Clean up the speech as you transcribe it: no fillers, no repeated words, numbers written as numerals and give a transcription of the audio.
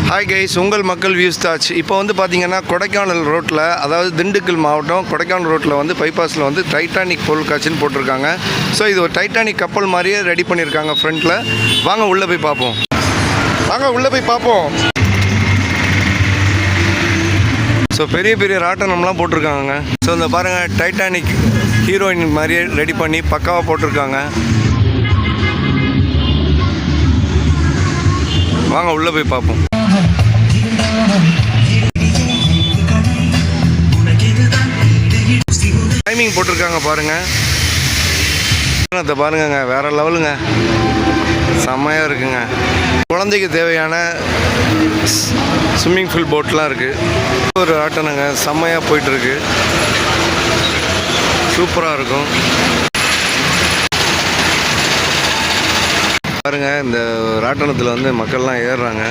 Hi guys, உங்கள் மக்கள் views தாச். இப்போ வந்து பார்த்தீங்கன்னா கொடைக்கானல் ரோட்டில், அதாவது திண்டுக்கல் மாவட்டம் கொடைக்கானல் ரோட்டில் வந்து பைபாஸில் வந்து டைட்டானிக் பொருட்காட்சின்னு போட்டிருக்காங்க. ஸோ இது ஒரு டைட்டானிக் கப்பல் மாதிரியே ரெடி பண்ணியிருக்காங்க ஃப்ரண்ட்டில். வாங்க உள்ளே போய் பார்ப்போம். ஸோ பெரிய பெரிய ராட்டனம்லாம் போட்டிருக்காங்க. ஸோ இந்த பாருங்கள், டைட்டானிக் ஹீரோயின் மாதிரியே ரெடி பண்ணி பக்காவாக போட்டிருக்காங்க. வாங்க உள்ளே போய் பார்ப்போம். டைமிங் போட்டிருக்காங்க பாருங்கள். அதை பாருங்கங்க, வேற லெவலுங்க, செம்மையாக இருக்குங்க. குழந்தைக்கு தேவையான ஸ்விம்மிங் பூல் போட்லாம் இருக்குது. ஒரு ஆட்டனங்க செம்மையாக போயிட்டுருக்கு, சூப்பராக இருக்கும் பாருங்கள். இந்த ராட்டனத்தில் வந்து மக்கள்லாம் ஏறுறாங்க.